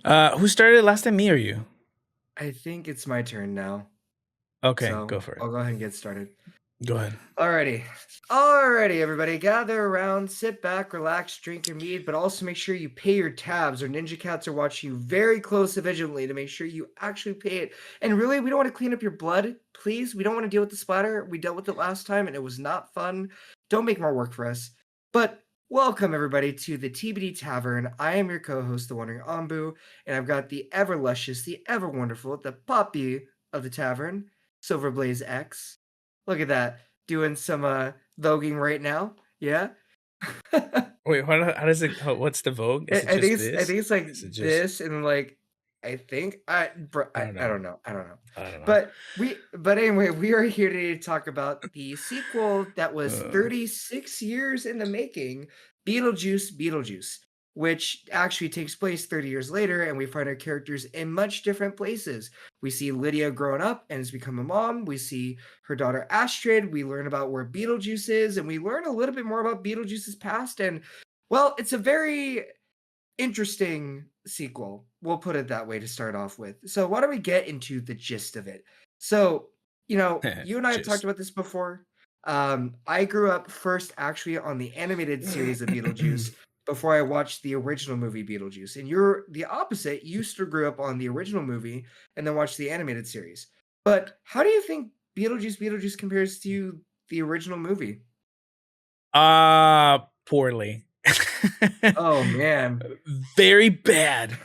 Who started last time, me or you? I think it's my turn now. Okay, So go for it. I'll go ahead and get started. Go ahead. Alrighty. Alrighty, everybody. Gather around, sit back, relax, drink your mead, but also make sure you pay your tabs or Ninja Cats are watching you very close and vigilantly to make sure you actually pay it. And really, we don't want to clean up your blood. Please, we don't want to deal with the splatter. We dealt with it last time and it was not fun. Don't make more work for us. But welcome, everybody, to the TBD Tavern. I am your co-host, the Wandering Ambu, and I've got the ever luscious, the ever wonderful, the Poppy of the Tavern, Silverblaze X. Look at that, doing some voguing right now. Yeah. I Wait, how does it? What's the Vogue? Is it I think just it's I this? think it's like Is it just? this and like I think I don't I know. don't know. I don't know. I don't know. But anyway, we are here today to talk about the sequel that was Uh, 36 years in the making, Beetlejuice, which actually takes place 30 years later, and we find our characters in much different places. We see Lydia growing up and has become a mom. We see her daughter Astrid. We learn about where Beetlejuice is, and we learn a little bit more about Beetlejuice's past. And well, it's a very interesting sequel. We'll put it that way to start off with. So why don't we get into the gist of it? So, you and I have talked just. about this before. I grew up first actually on the animated series of Beetlejuice before I watched the original movie Beetlejuice. And you're the opposite. You still grew up on the original movie and then watched the animated series. But how do you think Beetlejuice compares to the original movie? Poorly. Oh man. Very bad.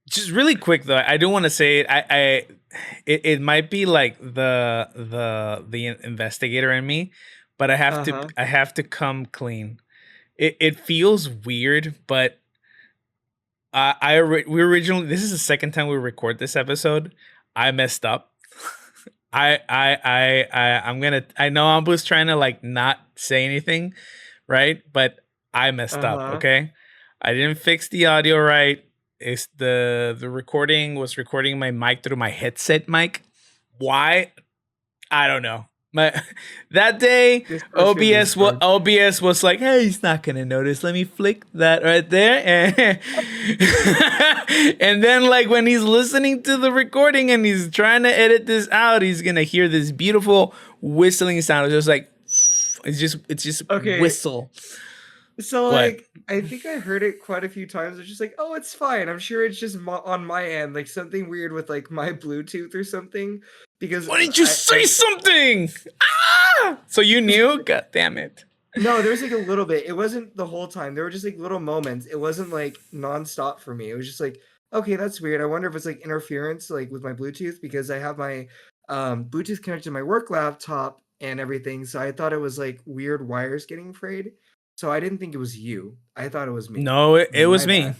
Just really quick though, I do want to say it might be like the investigator in me, but Uh-huh. I have to come clean. It feels weird, but we originally, this is the second time we record this episode. I messed up. I know I was trying to like not say anything, right? But I messed up. Uh-huh. Okay, I didn't fix the audio right. It's the recording was recording my mic through my headset mic. Why? I don't know. My that day, Discourse your Discord. OBS was like, "Hey, he's not gonna notice. Let me flick that right there." And, and then, like when he's listening to the recording and he's trying to edit this out, he's gonna hear this beautiful whistling sound. It's just like it's just Okay, whistle. so What? like I think I heard it quite a few times. It's just like, oh, it's fine. I'm sure it's just on my end, like something weird with like my Bluetooth or something. Because Why didn't you say something? Ah! So you knew? God damn it! no, there was like a little bit. It wasn't the whole time. There were just like little moments. It wasn't like nonstop for me. It was just like, okay, that's weird. I wonder if it's like interference like with my Bluetooth because I have my Bluetooth connected to my work laptop and everything. So I thought it was like weird wires getting frayed. So I didn't think it was you. I thought it was me. No, it was My me. bad.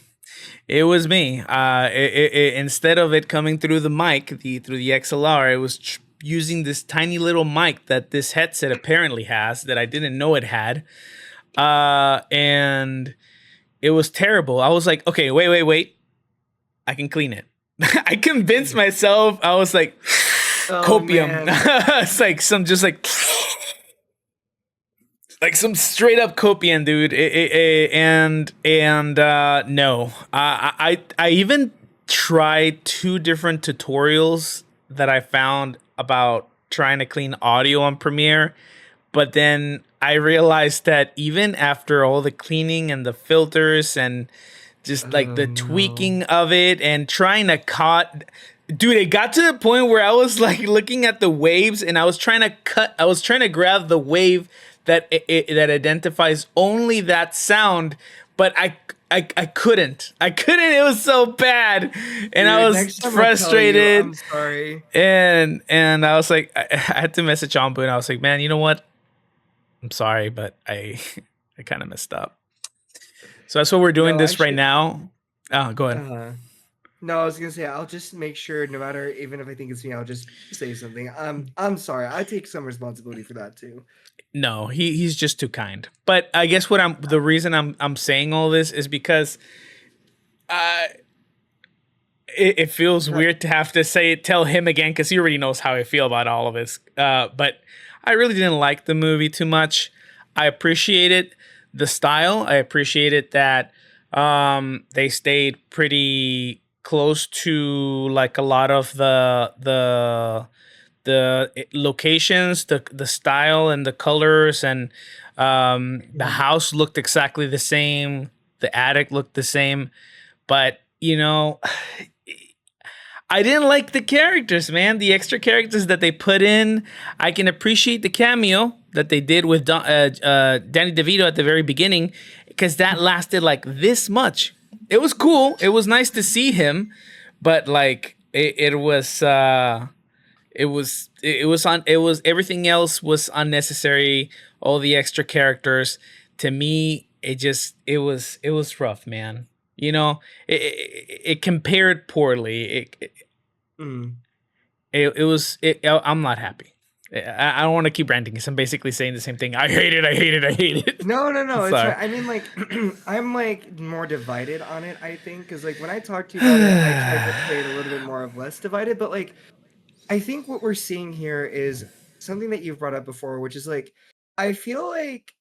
It was me. Instead of it coming through the mic, through the XLR, it was using this tiny little mic that this headset apparently has that I didn't know it had. And it was terrible. I was like, okay, wait. I can clean it. I convinced myself. I was like, Oh copium. man. It's like some just like some straight up copian, dude. No, I even tried two different tutorials that I found about trying to clean audio on Premiere, but then I realized that even after all the cleaning and the filters and just like Oh the no. tweaking of it and trying to cut, dude, it got to the point where I was like looking at the waves and I was trying to grab the wave that identifies only that sound, but I couldn't. I couldn't. It was so bad, and I Dude, was next time I'll tell you. frustrated. I'm sorry. And I was like, I had to message Ambu, and I was like, man, you know what? I'm sorry, but I kind of messed up. So that's what we're doing No, this right actually, now. Oh, go ahead. uh no, I was gonna say I'll just make sure, no matter even if I think it's me, I'll just say something. I'm sorry. I take some responsibility for that too. No, he's just too kind. But I guess what I'm the reason I'm saying all this is because uh it feels Uh, weird to have to tell him again because he already knows how I feel about all of this. But I really didn't like the movie too much. I appreciated the style. I appreciated that They stayed pretty close to like a lot of the locations, the style and the colors, and the Mhm. house looked exactly the same. The attic looked the same, but I didn't like the characters, man. The extra characters that they put in. I can appreciate the cameo that they did with Danny DeVito at the very beginning, because that lasted like this much. It was cool. It was nice to see him, but like it was everything else was unnecessary. All the extra characters, to me, it was rough, man. It compared poorly. Mm. I'm not happy. I don't want to keep ranting because I'm basically saying the same thing. I hate it. I hate it. I hate it. No, no, no, it's Sorry. fine. I mean, like, I'm like more divided on it, I think, because like when I talked to you about it, I tried to play it a little bit more of less divided, but like I think what we're seeing here is something that you've brought up before, which is like I feel like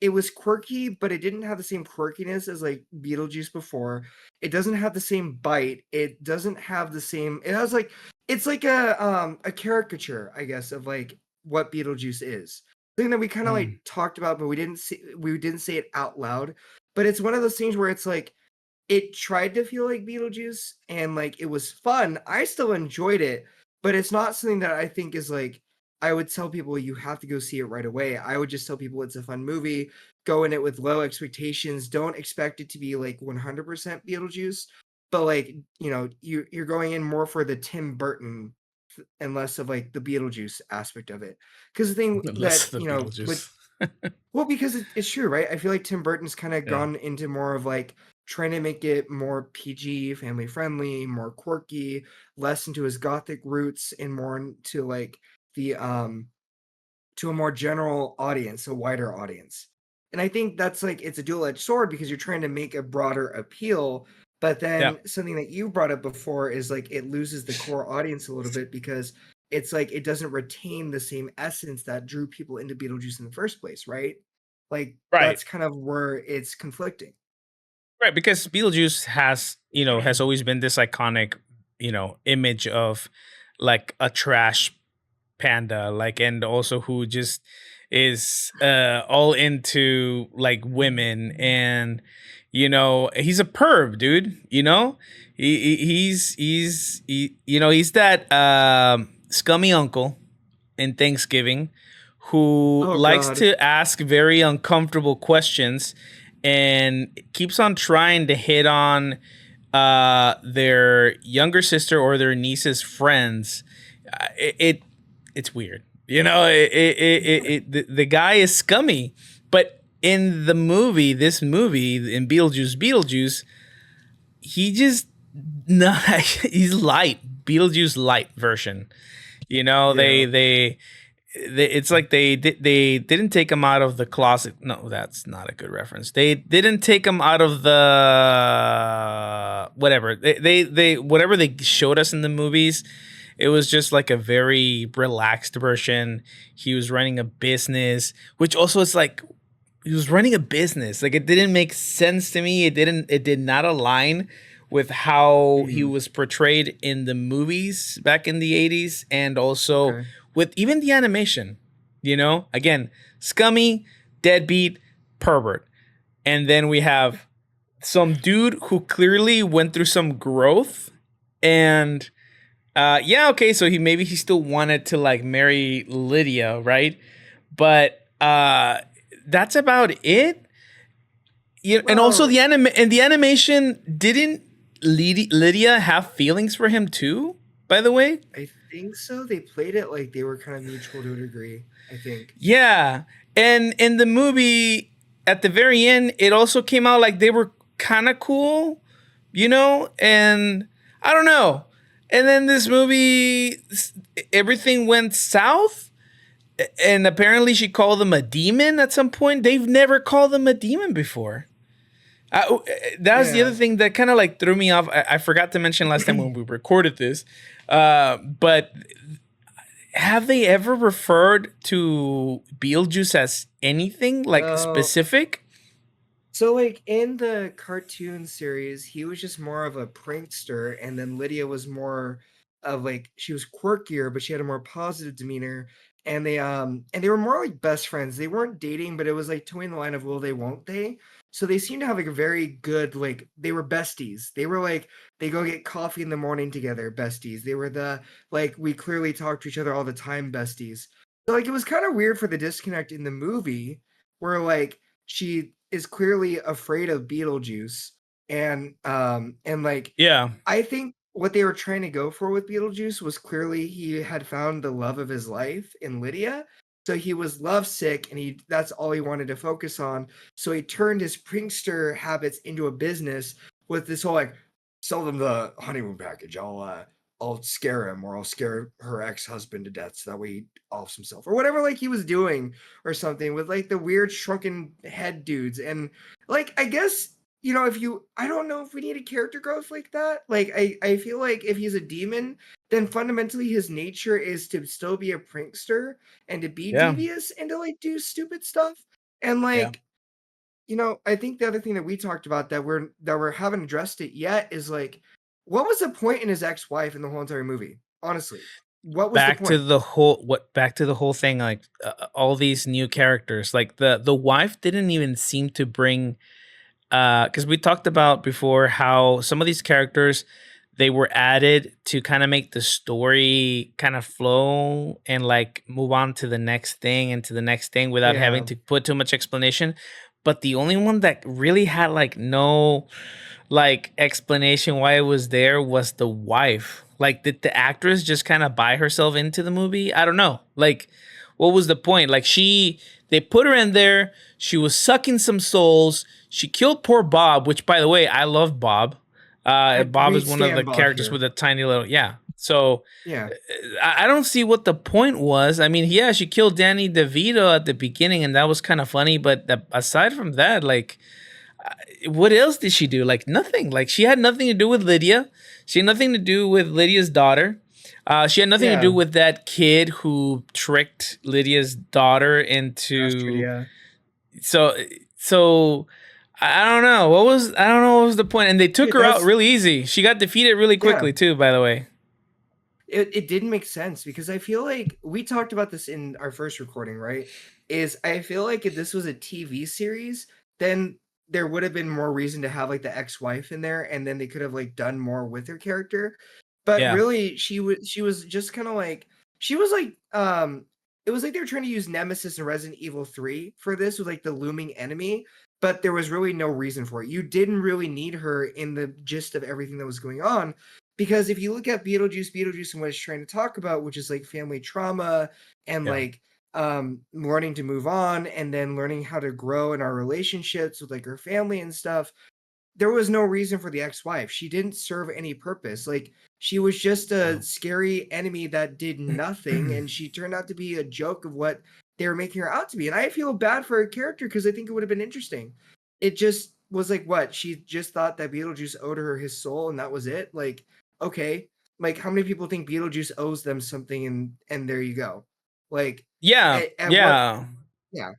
it was quirky, but it didn't have the same quirkiness as like Beetlejuice before. It doesn't have the same bite. It doesn't have the same. It has like it's like a caricature, I guess, of like what Beetlejuice is. Thing that we kind of like Mm. talked about, but we didn't say it out loud. But it's one of those things where it's like it tried to feel like Beetlejuice and like it was fun. I still enjoyed it, but it's not something that I think is like I would tell people you have to go see it right away. I would just tell people it's a fun movie. Go in it with low expectations. Don't expect it to be like 100% Beetlejuice, but like, you're going in more for the Tim Burton and less of like the Beetlejuice aspect of it. Cuz the thing Less that, the with Beetlejuice. well, because it's true, right? I feel like Tim Burton's kind of Yeah. gone into more of like trying to make it more PG, family friendly, more quirky, less into his gothic roots and more into like the to a more general audience, a wider audience. And I think that's like it's a dual-edged sword because you're trying to make a broader appeal, but Yeah. then something that you brought up before is like it loses the core audience a little bit because it's like it doesn't retain the same essence that drew people into Beetlejuice in the first place, right? Like Right. that's kind of where it's conflicting. Right. Because Beetlejuice has always been this iconic, image of like a trash panda, like, and also who just is all into like women, and he's a perv, dude. He's that scummy uncle in Thanksgiving who Oh likes God. to ask very uncomfortable questions and keeps on trying to hit on their younger sister or their niece's friends. It's weird. The guy is scummy, but in this movie in Beetlejuice, he just not he's light, Beetlejuice light version. You know, Yeah. it's like they didn't take him out of the closet. No, that's not a good reference. They didn't take him out of the whatever they whatever they showed us in the movies. It was just like a very relaxed version. He was running a business, which also is like he was running a business. Like, it didn't make sense to me. It did not align with how he Mhm. was portrayed in the movies back in the 80s, and also Okay. with even the animation. Again, scummy, deadbeat, pervert. And then we have some dude who clearly went through some growth, and yeah, okay, so he still wanted to like marry Lydia, right? But that's about it. And also Well, the animation, didn't Lydia have feelings for him too? By the way, I think so. They played it like they were kind of mutual to a degree, I think. yeah. And in the movie, at the very end, it also came out like they were kind of cool, And I don't know. And then this movie, everything went south, and apparently she called him a demon at some point. They've never called him a demon before. That was the other Yeah. thing that kind of like threw me off. I forgot to mention last time when we recorded this, but have they ever referred to Beetlejuice as anything like Well, specific? So, like, in the cartoon series, he was just more of a prankster, and then Lydia was more of, like, she was quirkier, but she had a more positive demeanor, and they were more like best friends. They weren't dating, but it was, like, towing the line of will they, won't they? So they seemed to have, like, a very good, like, they were besties. They were, like, they go get coffee in the morning together, besties. They were the, like, we clearly talk to each other all the time, besties. So, like, it was kinda weird for the disconnect in the movie where, like, she is clearly afraid of Beetlejuice, and like, Yeah. I think what they were trying to go for with Beetlejuice was clearly he had found the love of his life in Lydia, so he was lovesick, and that's all he wanted to focus on, so he turned his prankster habits into a business with this whole, like, "Sell them the honeymoon package, I'll scare him, or I'll scare her ex-husband to death so that way he offs himself," or whatever, like, he was doing or something with, like, the weird shrunken head dudes, and, like, I guess, if you I don't know if we need a character growth like that. Like, I feel like if he's a demon, then fundamentally his nature is to still be a prankster and to be Yeah. devious and to, like, do stupid stuff, and, Yeah. like, I think the other thing that we talked about that we haven't addressed it yet is, like, what was the point in his ex-wife in the whole entire movie? Honestly, what was the point? Back to the whole thing, like all these new characters, like the wife didn't even seem to bring, because we talked about before how some of these characters, they were added to kind of make the story kind of flow and like move on to the next thing and to the next thing without having Yeah. to put too much explanation. But the only one that really had like no like explanation why it was there was the wife. Like, did the actress just kind of buy herself into the movie? I don't know. Like, what was the point? Like, they put her in there. She was sucking some souls. She killed poor Bob, which, by the way, I love Bob. Bob We is one of the stand Bob characters here. with a tiny little, yeah. So Yeah. I don't see what the point was. I mean, yeah, she killed Danny DeVito at the beginning, and that was kind of funny. But aside from that, like, what else did she do? Like nothing. Like she had nothing to do with Lydia. She had nothing to do with Lydia's daughter. She had nothing to do Yeah. with that kid who tricked Lydia's daughter Bastard, into. yeah. So so I don't know I don't know what was the point. And they took Dude, her out that's really easy. She got defeated really yeah. quickly too. By the way. It didn't make sense because I feel like we talked about this in our first recording, right? Is I feel like if this was a TV series, then there would have been more reason to have like the ex-wife in there, and then they could have like done more with her character. But Yeah. really, she was just kind of like she was like it was like they were trying to use Nemesis in Resident Evil 3 for this with like the looming enemy, but there was really no reason for it. You didn't really need her in the gist of everything that was going on because if you look at Beetlejuice and what it's trying to talk about, which is like family trauma and Yeah. like learning to move on and then learning how to grow in our relationships with like our family and stuff, there was no reason for the ex-wife. She didn't serve any purpose. Like she was just a scary enemy that did nothing, and she turned out to be a joke of what they were making her out to be. And I feel bad for her character because I think it would have been interesting. It just was like what she just thought that Beetlejuice owed her his soul, and that was it. Like, okay, like how many people think Beetlejuice owes them something, and there you go. Like, Yeah. at what? Yeah.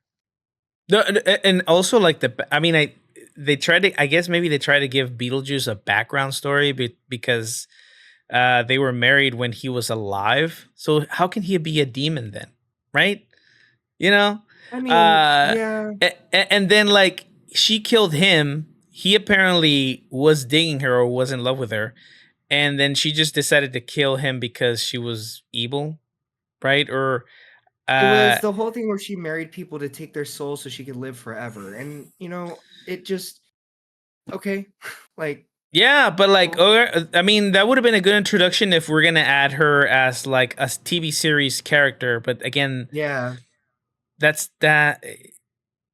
Yeah, And also like I mean, they tried to, I guess maybe they tried to give Beetlejuice a background story because they were married when he was alive. So how can he be a demon then? Right? You know? I mean, Uh yeah. and then like she killed him. He apparently was digging her or was in love with her. And then she just decided to kill him because she was evil, right? Or It was uh the whole thing where she married people to take their souls so she could live forever, and, it just okay, like, yeah, but like, cool. I mean, that would have been a good introduction if we're gonna add her as like a TV series character. But again, Yeah, that's that.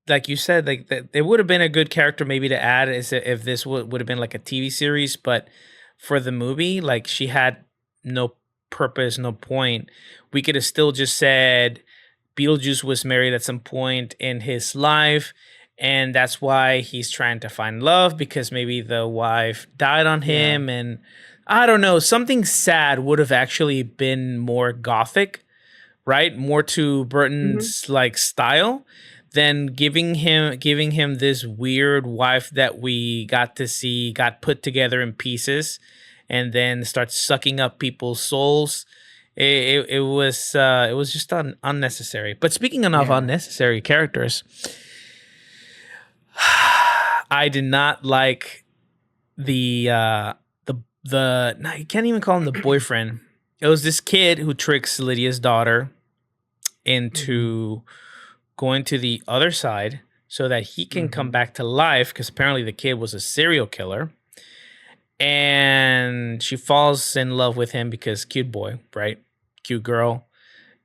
Like you said, like that, it would have been a good character maybe to add is if this would have been like a TV series. But for the movie, like she had no purpose, no point. We could have still just said Beetlejuice was married at some point in his life, and that's why he's trying to find love because maybe the wife died on yeah, him, and I don't know, something sad would have actually been more gothic, right? More to mhm, Burton's like style then giving him this weird wife that we got to see got put together in pieces, and then starts sucking up people's souls. It was just unnecessary. But speaking of Yeah. unnecessary characters, I did not like the no, you can't even call him the boyfriend. It was this kid who tricks Lydia's daughter Mhm. into going to the other side so that he can come Mhm. back to life, because apparently the kid was a serial killer, and she falls in love with him because cute boy, right? Cute girl.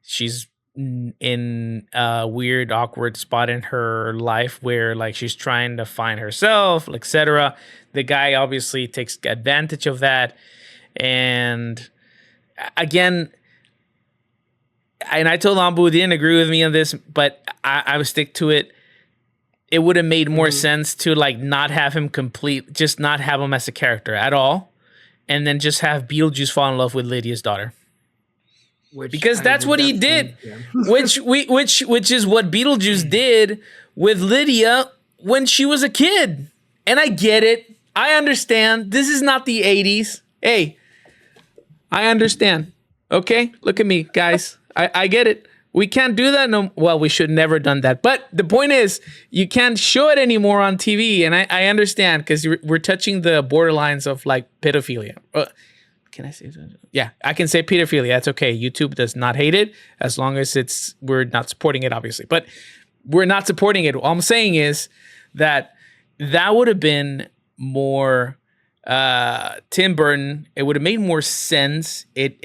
She's in a weird awkward spot in her life where like she's trying to find herself, etc. The guy obviously takes advantage of that, and again, and I told Ambu didn't agree with me on this, but I would stick to it. It would have made more Mhm. sense to like not have him complete, just not have him as a character at all, and then just have Beetlejuice fall in love with Lydia's daughter, Which because I that's would what he did, definitely, yeah. which is what Beetlejuice did with Lydia when she was a kid. And I get it. I understand. This is not the 80s. Hey, I understand. Okay? Look at me, guys. I get it. We can't do that. No, well, we should never done that. But the point is, you can't show it anymore on TV. And I understand, because we're touching the borderlines of like pedophilia. Can I say that? Yeah, I can say pedophilia. That's okay. YouTube does not hate it, as long as we're not supporting it, obviously. But we're not supporting it. All I'm saying is that would have been more Tim Burton. It would have made more sense. It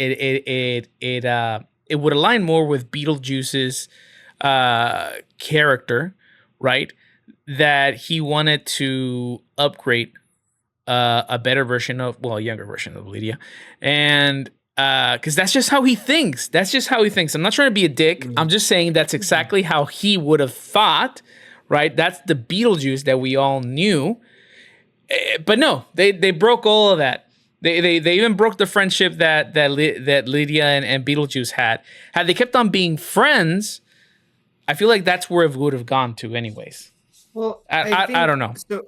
would align more with Beetlejuice's character, right? That he wanted to upgrade a better version of, well, a younger version of Lydia, and because that's just how he thinks. That's just how he thinks. I'm not trying to be a dick. I'm Mm. just saying that's Mhm. exactly how he would have thought, right? That's the Beetlejuice that we all knew. But no, they broke all of that. They even broke the friendship that Lydia and Beetlejuice had. Had they kept on being friends, I feel like that's where it would have gone to, anyways. Well, I I I, I think don't know. so.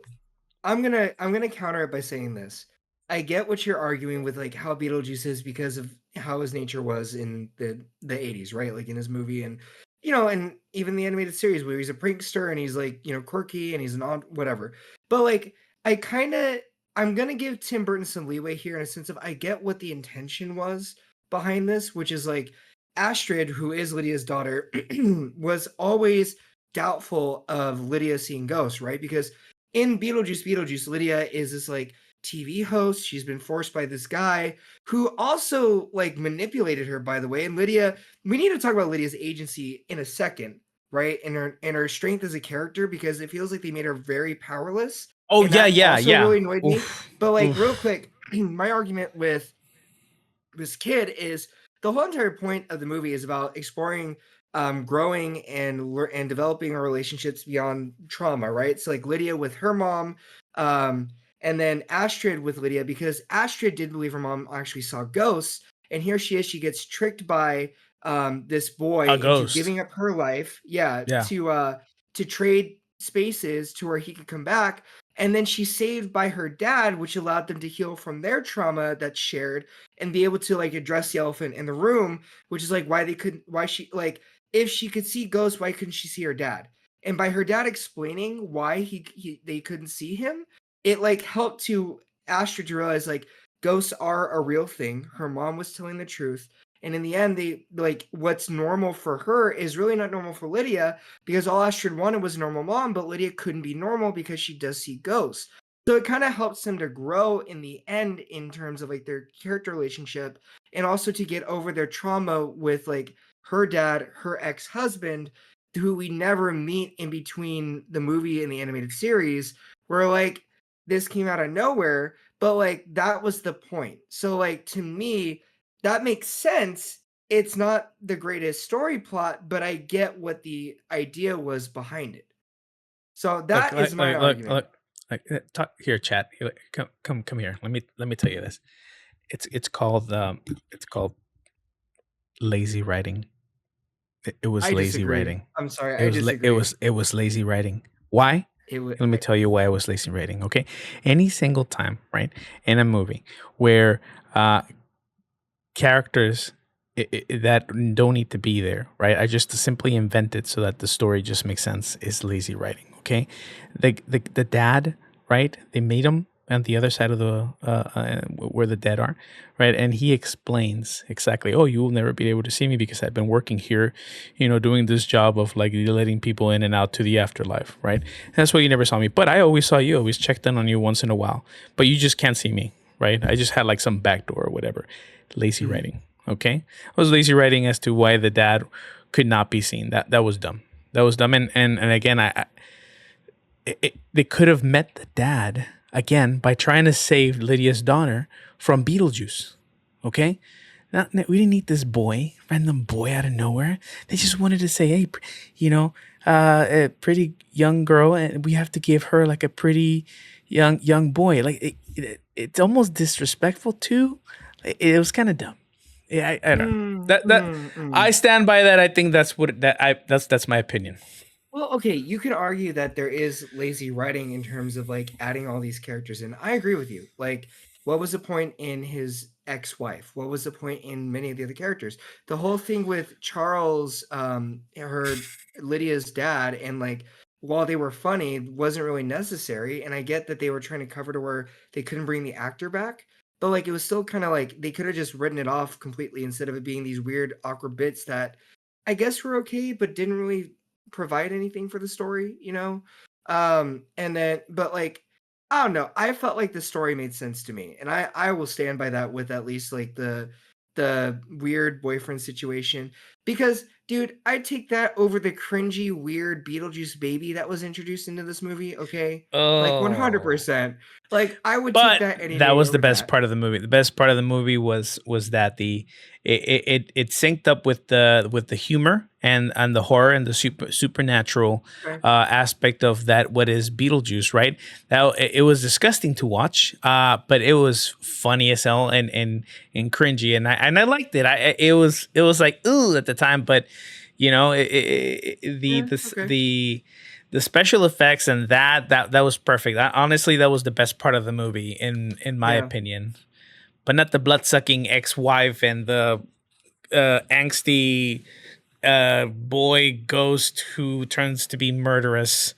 I'm gonna counter it by saying this. I get what you're arguing with, like how Beetlejuice is because of how his nature was in the 80s, right? Like in his movie, and and even the animated series where he's a prankster and he's like quirky and he's an odd whatever. But like I kind of I'm gonna give Tim Burton some leeway here in a sense of I get what the intention was behind this, which is like Astrid, who is Lydia's daughter, was always doubtful of Lydia seeing ghosts, right? Because in Beetlejuice, Lydia is this like TV host. She's been forced by this guy who also like manipulated her, by the way. And Lydia, we need to talk about Lydia's agency in a second, right? And her strength as a character, because it feels like they made her very powerless. Oh And yeah, that yeah, also yeah. really annoyed me. Oof, But like real oof. quick, my argument with this kid is the whole entire point of the movie is about exploring growing and developing our relationships beyond trauma, right? So like Lydia with her mom, um and then Astrid with Lydia, because Astrid did believe her mom actually saw ghosts, and here she is, she gets tricked by this boy A into ghost. giving up her life, yeah, Yeah. to trade spaces to where he could come back. And then she's saved by her dad, which allowed them to heal from their trauma that's shared and be able to like address the elephant in the room, which is like why they couldn't, why she like, if she could see ghosts, why couldn't she see her dad? And by her dad explaining why they couldn't see him, it like helped to Astrid to realize like ghosts are a real thing. Her mom was telling the truth. And in the end, they like what's normal for her is really not normal for Lydia, because all Astrid wanted was a normal mom, but Lydia couldn't be normal because she does see ghosts. So it kind of helps them to grow in the end in terms of like their character relationship, and also to get over their trauma with like her dad, her ex-husband, who we never meet in between the movie and the animated series, where like this came out of nowhere, but like that was the point. So like to me, that makes sense. It's not the greatest story plot, but I get what the idea was behind it. So Look, that is look, my look, look, argument. look. Talk here, chat. Come here. Let me tell you this. It's called lazy writing. It was I lazy disagree. writing. I'm sorry, I disagree. It was lazy writing. Why? It would Let me tell you why it was lazy writing. Okay, any single time, right, in a movie where characters that don't need to be there, right? I just simply invent it so that the story just makes sense. Is lazy writing, okay? The dad, right? They made him on the other side of the where the dead are, right? And he explains exactly, oh, you will never be able to see me because I've been working here, doing this job of like letting people in and out to the afterlife, right? And that's why you never saw me, but I always saw you, always checked in on you once in a while, but you just can't see me, right? I just had like some back door or whatever. Lazy Mhm. writing. Okay, it was lazy writing as to why the dad could not be seen. That was dumb. That was dumb. And again, they could have met the dad again by trying to save Lydia's daughter from Beetlejuice. Okay, we didn't need this boy, random boy out of nowhere. They just wanted to say, hey, a pretty young girl, and we have to give her like a pretty young boy. Like it's almost disrespectful too. It was kind of dumb. Yeah, I don't know. Mm, That mm, I mm. stand by that. I think that's my opinion. Well, okay, you could argue that there is lazy writing in terms of like adding all these characters in. I agree with you. Like, what was the point in his ex-wife? What was the point in many of the other characters? The whole thing with Charles, her Lydia's dad, and like while they were funny, wasn't really necessary. And I get that they were trying to cover to where they couldn't bring the actor back. But like it was still kind of like they could have just written it off completely instead of it being these weird, awkward bits that I guess were okay, but didn't really provide anything for the story, you know? And then but like I don't know, I felt like the story made sense to me. And I will stand by that with at least like the weird boyfriend situation because dude, I'd take that over the cringy weird Beetlejuice baby that was introduced into this movie, okay? Like Oh, 100%. Like I would take but that any that day was the over best that. part of the movie. The best part of the movie was that it synced up with the humor and the horror and the supernatural Okay. aspect of that. What is Beetlejuice, right? Now it was disgusting to watch, but it was funny as hell and cringy, and I liked it. It was like ooh at the time, but Yeah, okay. the special effects and that was perfect. Honestly, that was the best part of the movie in my Yeah. opinion. But not the blood sucking ex wife and the angsty boy ghost who turns to be murderous.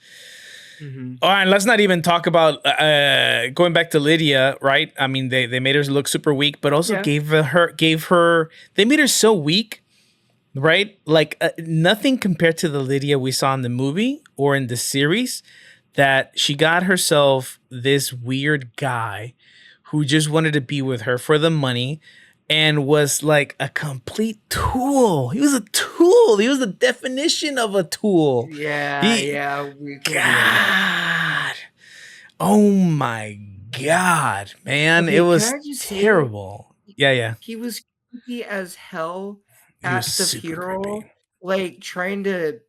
Mhm. Oh, and let's not even talk about going back to Lydia, right? I mean, they made her look super weak, but also Yeah. gave her they made her so weak, right? Like nothing compared to the Lydia we saw in the movie or in the series. That she got herself this weird guy who just wanted to be with her for the money and was like a complete tool. He was a tool. He was the definition of a tool. Yeah, He, yeah, we can agree on that. God, oh my God, man, it Okay, can was I just say terrible. he Yeah, yeah, he was creepy as hell he was at the super creepy. funeral, like, trying to,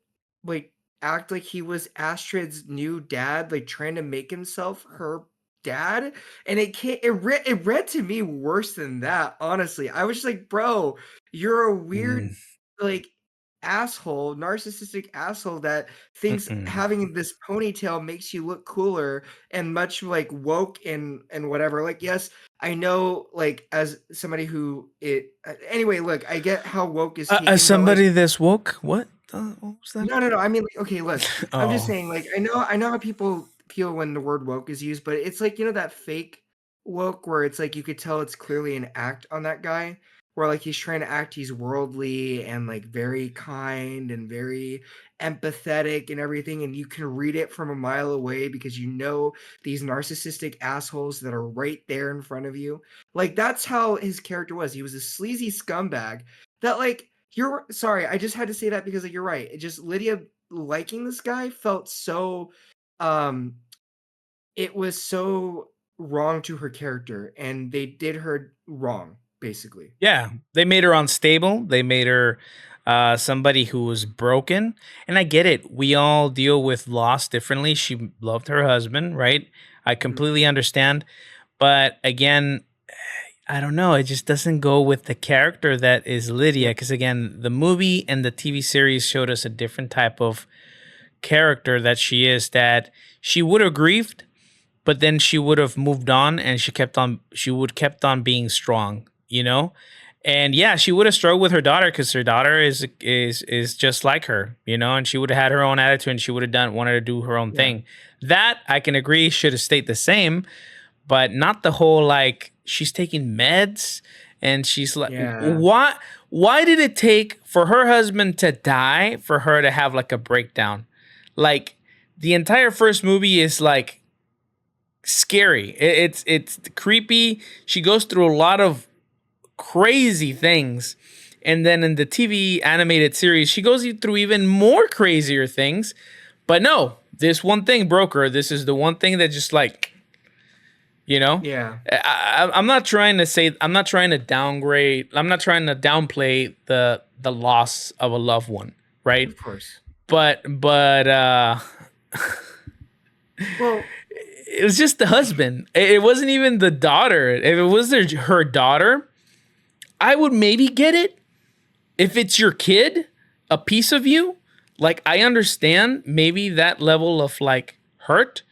like, act like he was Astrid's new dad, like, trying to make himself her dad, and it read to me worse than that, honestly. I was just like, "Bro, you're a weird, Mm, like, asshole, narcissistic asshole that thinks mm-mm. having this ponytail makes you look cooler and much, like, woke and whatever." Like, yes, I know, like, as somebody who anyway, look, I get how woke is As taken, but, like somebody that's woke, what was that? no, no, no, I mean, like, okay, look, I'm just Oh, saying, like, I know how people feel when the word woke is used, but it's like, that fake woke where it's like you could tell it's clearly an act on that guy, where, like, he's trying to act he's worldly and, like, very kind and very empathetic and everything, and you can read it from a mile away because these narcissistic assholes that are right there in front of you. Like, that's how his character was. He was a sleazy scumbag that, like, you're sorry, I just had to say that because, like, you're right. It just Lydia liking this guy felt so, um it was so wrong to her character, and they did her wrong, basically. yeah. They made her unstable. They made her somebody who was broken. And I get it. We all deal with loss differently. She loved her husband, right? I Mhm. completely understand. But again, I don't know. It just doesn't go with the character that is Lydia. Yeah. Because again, the movie and the TV series showed us a different type of character that she is. That she would have grieved, but then she would have moved on, and she would kept on being strong. And yeah, she would have struggled with her daughter because her daughter is just like her. And she would have had her own attitude, and she would have wanted to do her own Yeah. thing. That I can agree should have stayed the same, but not the whole like she's taking meds and she's like, Yeah. why did it take for her husband to die for her to have like a breakdown? Like the entire first movie is like scary. It's creepy. She goes through a lot of crazy things. And then in the TV animated series, she goes through even more crazier things. But no, this one thing broke her. This is the one thing that just like, you know, Yeah. I'm not trying to say, I'm not trying to downgrade, I'm not trying to downplay the loss of a loved one, right? Of course. But Well, it was just the husband. It wasn't even the daughter. If it was her daughter, I would maybe get it. If it's your kid, a piece of you, like I understand maybe that level of like hurt,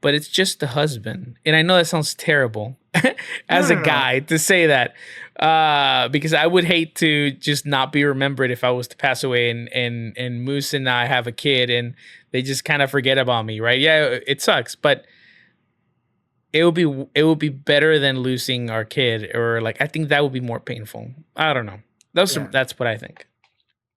but it's just the husband. And I know that sounds terrible no, as a no, no. guy to say that, because I would hate to just not be remembered if I was to pass away and Moose and I have a kid and they just kind of forget about me, right? Yeah, it sucks, but it would be better than losing our kid, or like I think that would be more painful. I don't know. Yeah. That's what I think.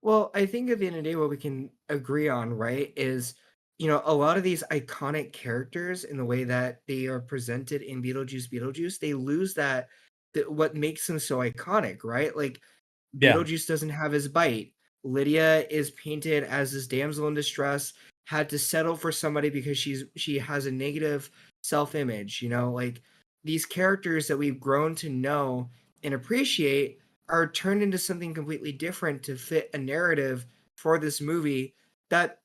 Well, I think at the end of the day, what we can agree on, right, is a lot of these iconic characters in the way that they are presented in Beetlejuice, they lose what makes them so iconic, right? Like Yeah. Beetlejuice doesn't have his bite. Lydia is painted as this damsel in distress, had to settle for somebody because she has a negative self-image, like these characters that we've grown to know and appreciate are turned into something completely different to fit a narrative for this movie that,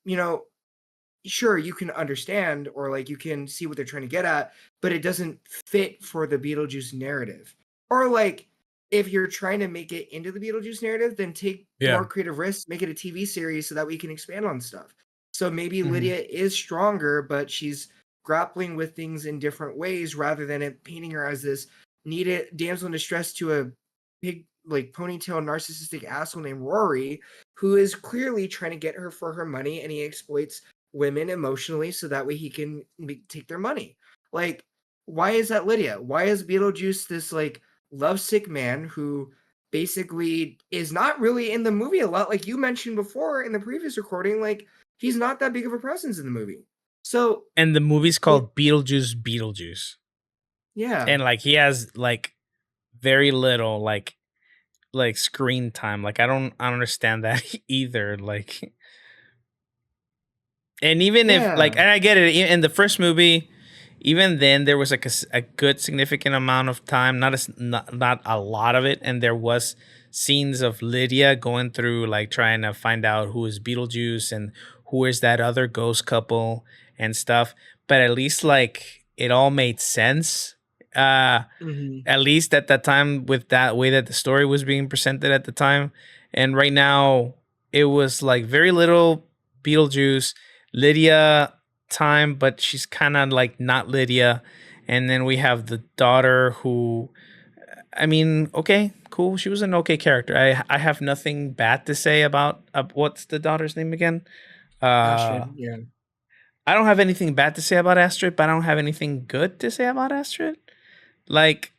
sure you can understand or like you can see what they're trying to get at, but it doesn't fit for the Beetlejuice narrative. Or like if you're trying to make it into the Beetlejuice narrative, then take Yeah. more creative risks, make it a TV series so that we can expand on stuff. So maybe Hmm. Lydia is stronger, but she's grappling with things in different ways rather than it painting her as this needed damsel in distress to a big like ponytail narcissistic asshole named Rory, who is clearly trying to get her for her money, and he exploits women emotionally so that way he can take their money. Like, why is that Lydia? Why is Beetlejuice this like lovesick man who basically is not really in the movie a lot? Like you mentioned before in the previous recording, like he's not that big of a presence in the movie. So And the movie's it, called Beetlejuice, yeah, and like he has like very little like screen time. Like I don't understand that either. Like, and even if like, yeah, and I get it in the first movie, even then there was like a good significant amount of time, not a lot of it, and there was scenes of Lydia going through like trying to find out who is Beetlejuice and who is that other ghost couple and stuff. But at least like it all made sense. hmm, At least at that time with that way that the story was being presented at the time. And right now it was like very little Beetlejuice, Lydia time, but she's kind of like not Lydia. And then we have the daughter who, I mean, okay, cool. She was an okay character. I have nothing bad to say about what's the daughter's name again? Uh, Astrid, yeah, I don't have anything bad to say about Astrid, but I don't have anything good to say about Astrid. Like,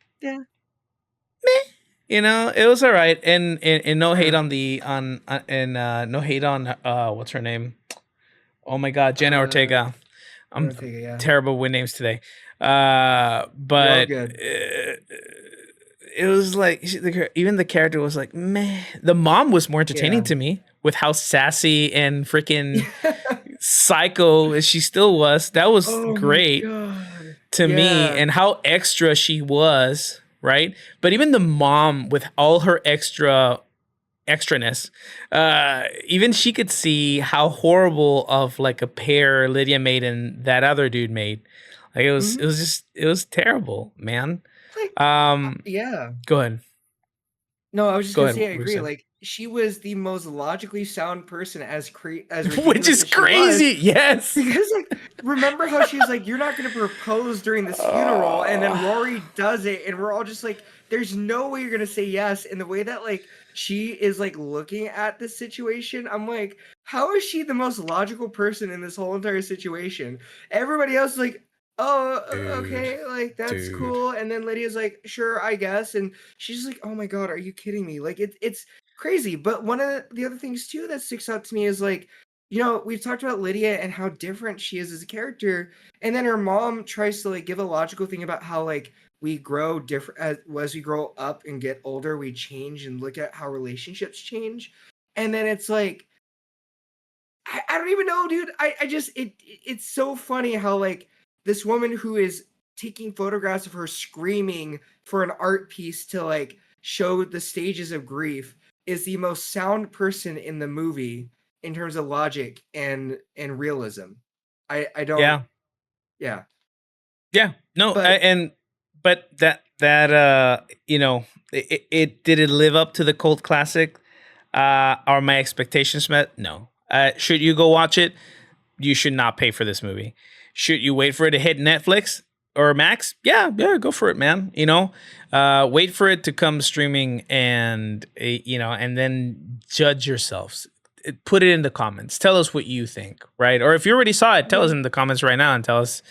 yeah, it was all right, and no hate yeah. on the on and no hate on what's her name? Oh my God, Jenna Uh, Ortega. I'm Ortega, yeah, terrible with names today. you're all But good. it was like even the character was like meh. The mom was more entertaining Yeah. to me with how sassy and freaking psycho she still was. That was Oh my great god. to me, Yeah. and how extra she was, right? But even the mom with all her extraness, even she could see how horrible of like a pair Lydia made and that other dude made. Like it Mhm. was just it was terrible, man. Like, Um, yeah. go ahead. No, I was just Go gonna ahead. say What I were you agree, saying? like, she was the most logically sound person as Which ridiculous is as she was, crazy. Yes. because, like, remember how she's like, "You're not gonna propose during this funeral," and then Oh, Rory does it, and we're all just like, "There's no way you're gonna say yes," and the way that, like, she is, like, looking at this situation, I'm like, "How is she the most logical person in this whole entire situation?" Everybody else is like, "Oh, dude, okay, like, that's dude. cool," and then Lydia's like, "Sure, I guess," and she's like, "Oh my god, are you kidding me?" Like, it's crazy, but one of the other things too that sticks out to me is, like, we've talked about Lydia and how different she is as a character, and then her mom tries to, like, give a logical thing about how, like, we grow different as we grow up and get older, we change and look at how relationships change, and then it's like, I don't even know, dude. I just it's so funny how, like, this woman who is taking photographs of her screaming for an art piece to, like, show the stages of grief is the most sound person in the movie in terms of logic and realism. I don't, Yeah. yeah. Yeah. No. But And but you know, it did it live up to the cult classic? Are my expectations met? No. Should you go watch it? You should not pay for this movie. Should you wait for it to hit Netflix or Max? Yeah, yeah, go for it, man. Wait for it to come streaming and and then judge yourselves. Put it in the comments. Tell us what you think, right? Or if you already saw it, tell us yeah, in the comments right now and tell us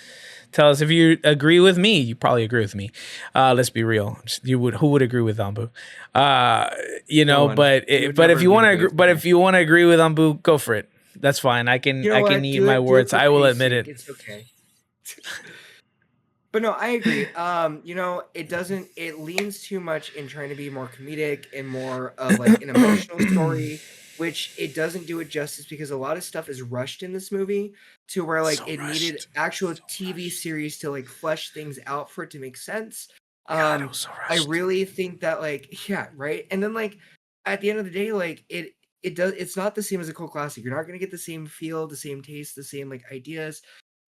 if you agree with me. You probably agree with me. Let's be real. You would Who would agree with Ambu? Uh, no one. We would but never if you agree want with to anything but here. if you want to agree with Ambu, go for it. That's fine. You know I can what? eat my Do it words. for I will pity's admit sake. it. It's okay. But no, I agree. It leans too much in trying to be more comedic and more of, like, an emotional story, which it doesn't do it justice because a lot of stuff is rushed in this movie to where, like, So it needed rushed. actual So TV rushed. series to, like, flesh things out for it to make sense. God, it was Um, so I rushed. really think that, like, yeah, right? And then, like, at the end of the day, like, it's not the same as a cult classic. You're not gonna get the same feel, the same taste, the same, like, ideas.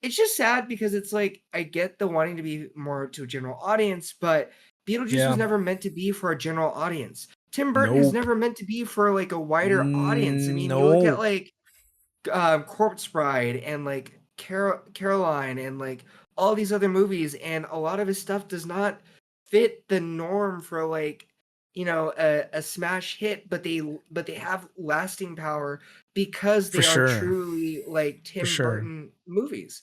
It's just sad because it's like, I get the wanting to be more to a general audience, but Beetlejuice was Yeah. never meant to be for a general audience. Tim Burton is Nope. never meant to be for, like, a wider audience. I mean, you look at, Nope. like, Corpse Bride and, like, Caroline and, like, all these other movies, and a lot of his stuff does not fit the norm for, like, a smash hit, but they have lasting power because For they are sure. truly, like, For Tim sure. Burton movies.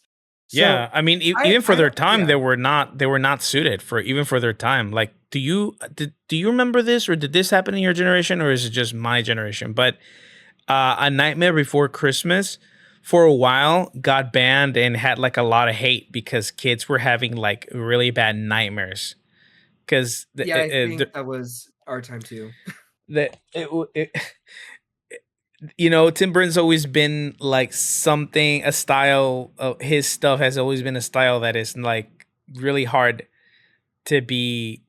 So Yeah, I mean, I even for I their don't, time, yeah. they were not suited for even for their time. Like, do you remember this, or did this happen in your generation, or is it just my generation? But A Nightmare Before Christmas, for a while, got banned and had like a lot of hate because kids were having like really bad nightmares. Because Yeah, I think that was our time too. Tim Burton's always been like something, a style of his stuff has always been a style that is like really hard to be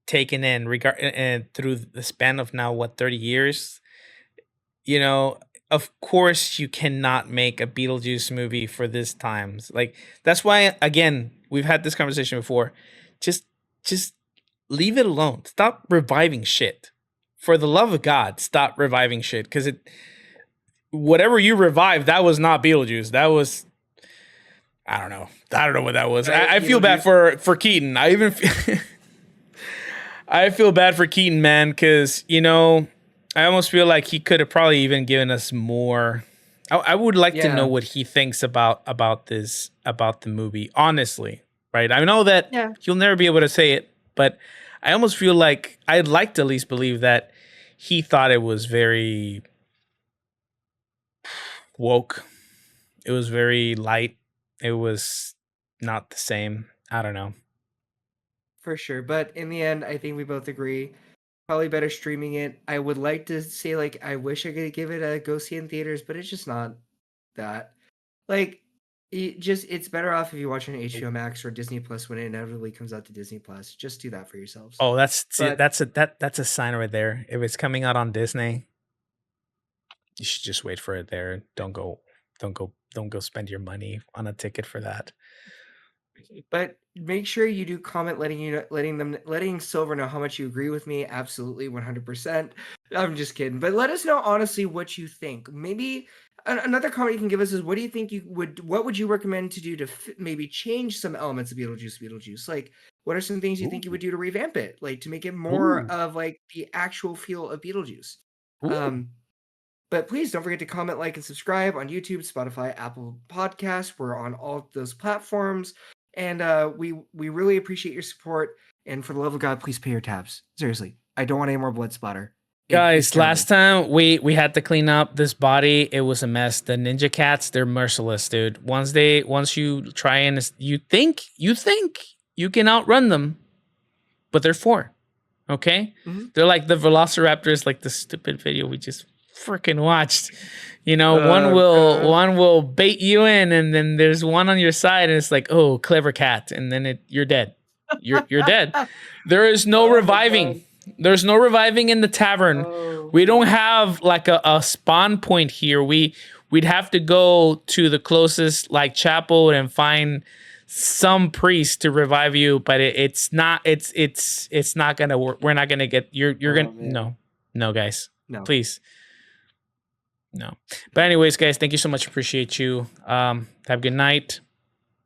taken in regard and through the span of now what 30 years. you know of course you cannot make a Beetlejuice movie for this times. Like, that's why, again, we've had this conversation before. Just just leave it alone. Stop reviving shit. For the love of God, stop reviving shit, because it whatever you revived, that was not Beetlejuice. That was, I don't know what that was. Right, I feel bad Beetlejuice. for Keaton. I feel bad for Keaton, man, because I almost feel like he could have probably even given us more. I would like to know Yeah, what he thinks about the movie, honestly. Right? I know that yeah, he'll never be able to say it, but I almost feel like I'd like to at least believe that he thought it was very woke. It was very light. It was not the same. I don't know. for sure. But in the end, I think we both agree. Probably better streaming it. I would like to say, like, I wish I could give it a go see in theaters, but it's just not that. Like, it's better off if you watch on HBO Max or Disney Plus when it inevitably comes out to Disney Plus. Just do that for yourselves. Oh, But that's a sign right there. If it's coming out on Disney, you should just wait for it there. Don't go spend your money on a ticket for that. But make sure you do comment letting Silver know how much you agree with me. Absolutely 100%. I'm just kidding. But let us know honestly what you think. Maybe another comment you can give us is what would you recommend to do to maybe change some elements of Beetlejuice? Like what are some things you think you would Ooh. do to revamp it? Like to make it more Ooh. of like the actual feel of Beetlejuice. Ooh. Um but please don't forget to comment, like, and subscribe on YouTube, Spotify, Apple Podcasts. We're on all of those platforms. And we really appreciate your support. And for the love of God, please pay your tabs. Seriously, I don't want any more blood splatter. It's Guys, last terrible. time we had to clean up this body, it was a mess. The ninja cats, they're merciless, dude. Once you try and you think you can outrun them, but they're four. Okay? Mhm. They're like the velociraptors, like the stupid video we just freaking watched. You know, one Oh will god. one will bait you in, and then there's one on your side, and it's like, oh, clever cat, and then you're dead. You're dead. There is no Oh my reviving. god. There's no reviving in the tavern. Oh We don't god. have like a spawn point here. We'd have to go to the closest like chapel and find some priest to revive you, but it's not gonna work. We're not gonna get you're gonna Oh man. no guys, No. please no. But anyways, guys, thank you so much. Appreciate you. Have a good night.